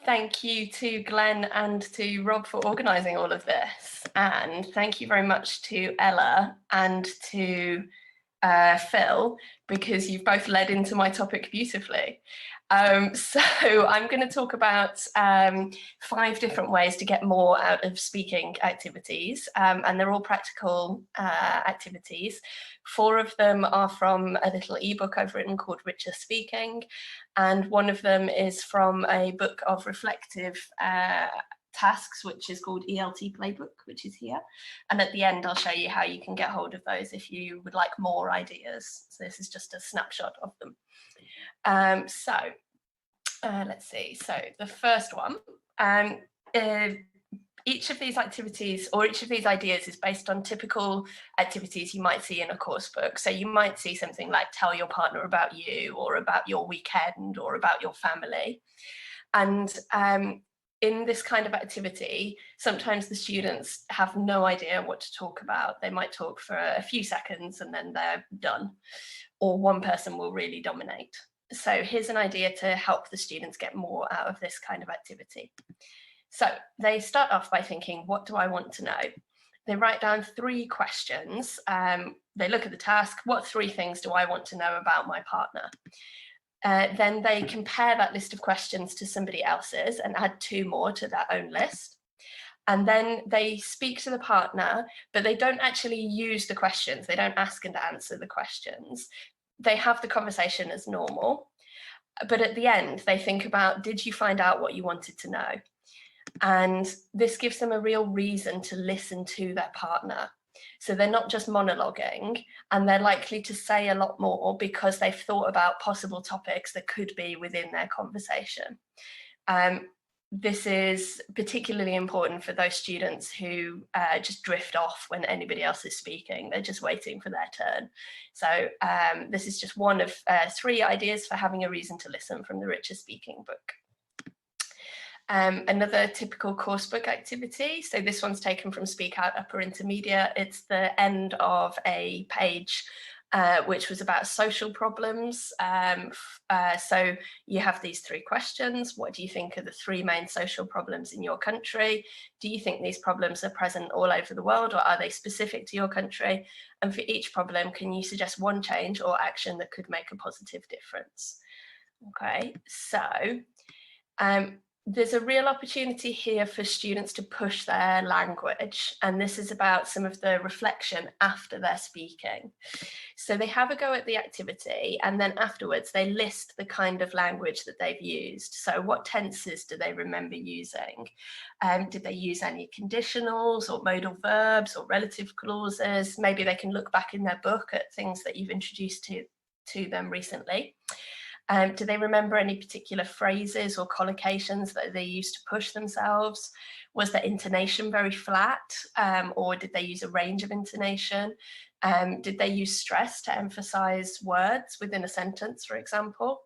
Thank you to Glenn and to Rob for organising all of this. And thank you very much to Ella and to Phil, because you've both led into my topic beautifully. So I'm going to talk about 5 different ways to get more out of speaking activities, and they're all practical activities. 4 of them are from a little ebook I've written called Richer Speaking, and one of them is from a book of reflective tasks, which is called ELT Playbook, which is here. And at the end, I'll show you how you can get hold of those if you would like more ideas. So this is just a snapshot of them. Let's see. So the first one, each of these activities or each of these ideas is based on typical activities you might see in a course book. So you might see something like tell your partner about you, or about your weekend, or about your family. And in this kind of activity, sometimes the students have no idea what to talk about. They might talk for a few seconds and then they're done, or one person will really dominate. So here's an idea to help the students get more out of this kind of activity. So they start off by thinking, what do I want to know? They write down 3 questions. They look at the task, what 3 things do I want to know about my partner? Then they compare that list of questions to somebody else's and add 2 more to their own list. And then they speak to the partner, but they don't actually use the questions. They don't ask and answer the questions. They have the conversation as normal. But at the end, they think about, did you find out what you wanted to know? And this gives them a real reason to listen to their partner. So they're not just monologuing, and they're likely to say a lot more because they've thought about possible topics that could be within their conversation. This is particularly important for those students who just drift off when anybody else is speaking. They're just waiting for their turn. So this is just one of 3 ideas for having a reason to listen from the Richer Speaking book. Another typical coursebook activity, so this one's taken from Speak Out Upper Intermediate. It's the end of a page which was about social problems. So you have these 3 questions. What do you think are the 3 main social problems in your country? Do you think these problems are present all over the world, or are they specific to your country? And for each problem, can you suggest one change or action that could make a positive difference? Okay, so there's a real opportunity here for students to push their language, and this is about some of the reflection after they're speaking. So they have a go at the activity, and then afterwards they list the kind of language that they've used. So what tenses do they remember using? Did they use any conditionals or modal verbs or relative clauses? Maybe they can look back in their book at things that you've introduced to them recently. Do they remember any particular phrases or collocations that they used to push themselves? Was their intonation very flat, or did they use a range of intonation? Did they use stress to emphasize words within a sentence, for example?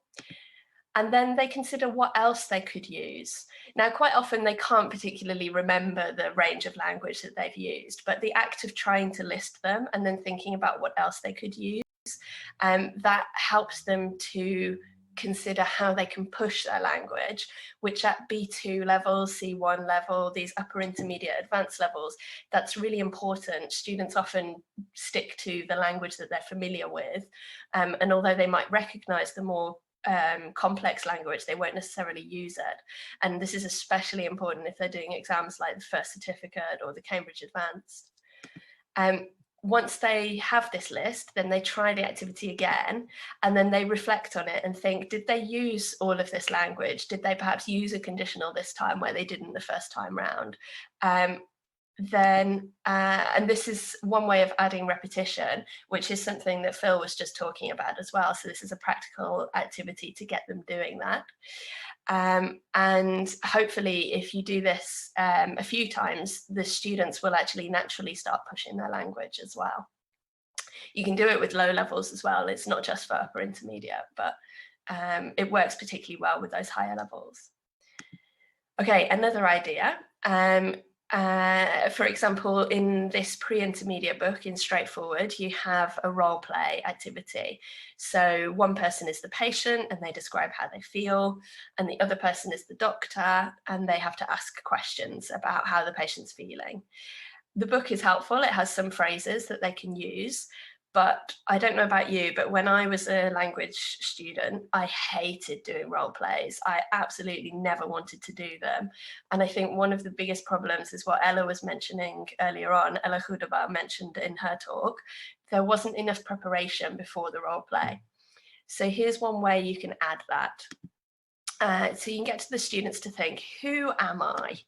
And then they consider what else they could use. Now, quite often they can't particularly remember the range of language that they've used, but the act of trying to list them and then thinking about what else they could use, that helps them to consider how they can push their language, which at B2 level, C1 level, these upper intermediate advanced levels, that's really important. Students often stick to the language that they're familiar with, and although they might recognize the more complex language, they won't necessarily use it. And this is especially important if they're doing exams like the First Certificate or the Cambridge Advanced. Once they have this list, then they try the activity again, and then they reflect on it and think, did they use all of this language? Did they perhaps use a conditional this time where they didn't the first time round? And this is one way of adding repetition, which is something that Phil was just talking about as well. So this is a practical activity to get them doing that. And hopefully if you do this a few times, the students will actually naturally start pushing their language as well. You can do it with low levels as well. It's not just for upper intermediate, but it works particularly well with those higher levels. Okay, another idea. For example, in this pre-intermediate book in Straightforward, you have a role play activity. So one person is the patient and they describe how they feel, and the other person is the doctor and they have to ask questions about how the patient's feeling. The book is helpful. It has some phrases that they can use, but I don't know about you, but when I was a language student, I hated doing role plays. I absolutely never wanted to do them. And I think one of the biggest problems is what Ella was mentioning earlier on, Ella Hudaba mentioned in her talk, there wasn't enough preparation before the role play. So here's one way you can add that. So you can get to the students to think, who am I?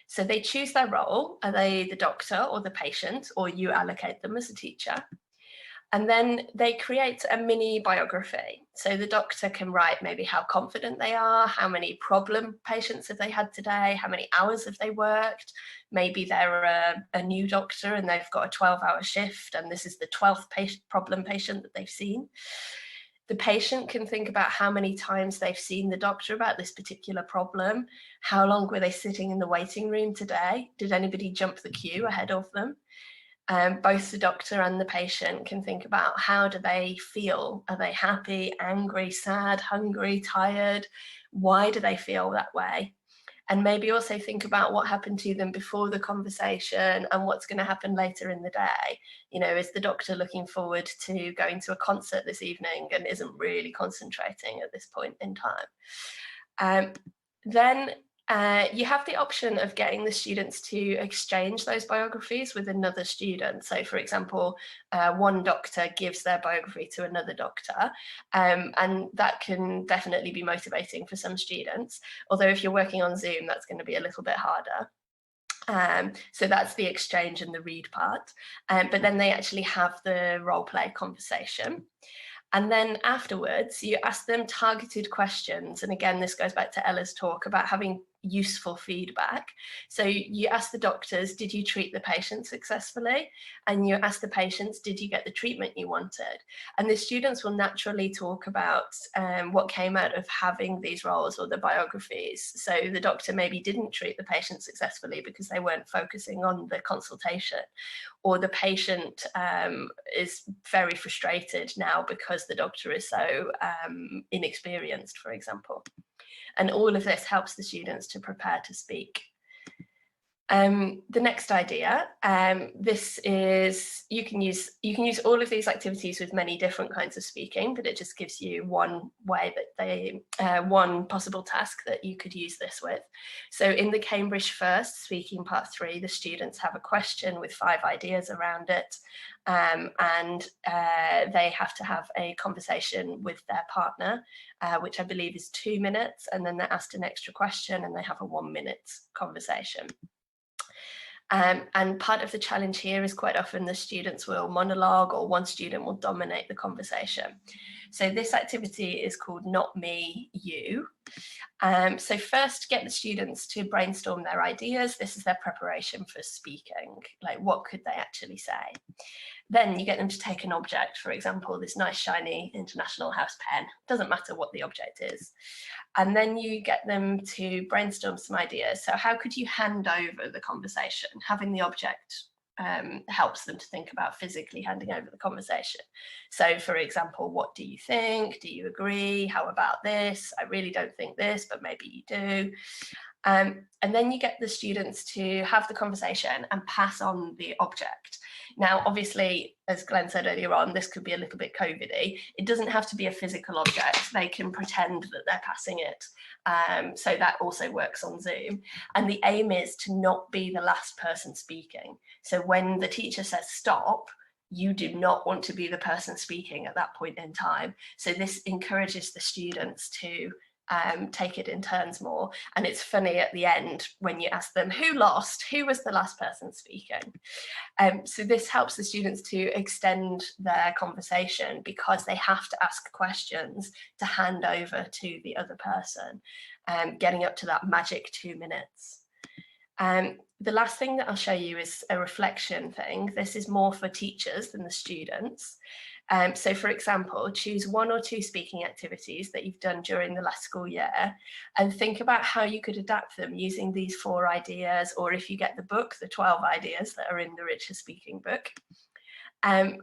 So they choose their role. Are they the doctor or the patient, or you allocate them as a teacher? And then they create a mini biography. So the doctor can write maybe how confident they are, how many problem patients have they had today, how many hours have they worked. Maybe they're a new doctor and they've got a 12-hour shift and this is the 12th problem patient that they've seen. The patient can think about how many times they've seen the doctor about this particular problem. How long were they sitting in the waiting room today? Did anybody jump the queue ahead of them? Both the doctor and the patient can think about how do they feel? Are they happy, angry, sad, hungry, tired? Why do they feel that way? And maybe also think about what happened to them before the conversation and what's going to happen later in the day. You know, is the doctor looking forward to going to a concert this evening and isn't really concentrating at this point in time? Then you have the option of getting the students to exchange those biographies with another student. So, for example, one doctor gives their biography to another doctor, and that can definitely be motivating for some students. Although if you're working on Zoom, that's going to be a little bit harder. So that's the exchange and the read part. But then they actually have the role play conversation. And then afterwards, you ask them targeted questions. And again, this goes back to Ella's talk about having useful feedback. So you ask the doctors, did you treat the patient successfully? And you ask the patients, did you get the treatment you wanted? And the students will naturally talk about what came out of having these roles or the biographies. So the doctor maybe didn't treat the patient successfully because they weren't focusing on the consultation, or the patient is very frustrated now because the doctor is so inexperienced, for example. And all of this helps the students to prepare to speak. The next idea, this is, you can use all of these activities with many different kinds of speaking, but it just gives you one way that one possible task that you could use this with. So in the Cambridge First Speaking Part 3, the students have a question with 5 ideas around it, and they have to have a conversation with their partner, which I believe is 2 minutes, and then they're asked an extra question and they have a 1-minute conversation. And part of the challenge here is quite often the students will monologue, or one student will dominate the conversation. So this activity is called Not Me, You. So first, get the students to brainstorm their ideas. This is their preparation for speaking. Like, what could they actually say? Then you get them to take an object, for example, this nice shiny International House pen. Doesn't matter what the object is. And then you get them to brainstorm some ideas. So how could you hand over the conversation? Having the object helps them to think about physically handing over the conversation. So, for example, what do you think? Do you agree? How about this? I really don't think this, but maybe you do. And then you get the students to have the conversation and pass on the object. Now, obviously, as Glenn said earlier on, this could be a little bit COVID-y. It doesn't have to be a physical object. They can pretend that they're passing it. So that also works on Zoom. And the aim is to not be the last person speaking. So when the teacher says stop, you do not want to be the person speaking at that point in time. So this encourages the students to take it in turns more. And it's funny at the end when you ask them who lost, who was the last person speaking. So this helps the students to extend their conversation because they have to ask questions to hand over to the other person, getting up to that magic 2 minutes. The last thing that I'll show you is a reflection thing. This is more for teachers than the students. So for example, choose 1 or 2 speaking activities that you've done during the last school year and think about how you could adapt them using these 4 ideas, or if you get the book, the 12 ideas that are in the Richer Speaking book.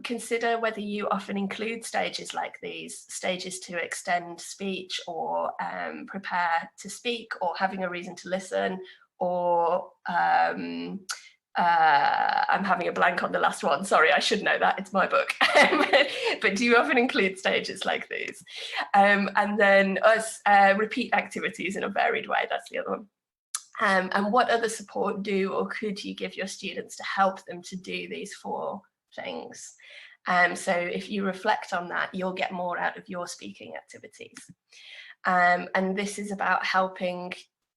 Consider whether you often include stages like these, stages to extend speech or prepare to speak or having a reason to listen, or I'm having a blank on the last one. Sorry, I should know that. It's my book. But do you often include stages like these? And then repeat activities in a varied way. That's the other one. And what other support do or could you give your students to help them to do these 4 things? So if you reflect on that, you'll get more out of your speaking activities. And this is about helping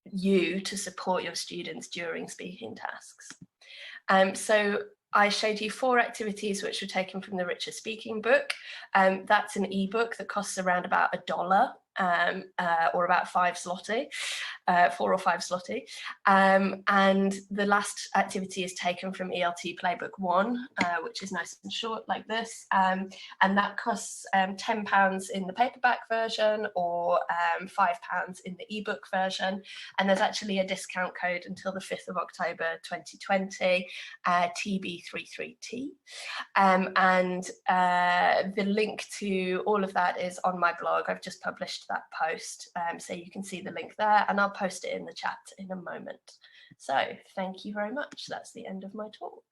you to support your students during speaking tasks. So I showed you 4 activities which were taken from the Richer Speaking book. That's an ebook that costs around about $1 or about 5 zloty, 4 or 5 zloty. And the last activity is taken from ELT Playbook 1, which is nice and short like this. And that costs £10 in the paperback version or £5 in the ebook version. And there's actually a discount code until the 5th of October 2020, TB33T. And the link to all of that is on my blog. I've just published that post, so you can see the link there, and I'll post it in the chat in a moment. So thank you very much. That's the end of my talk.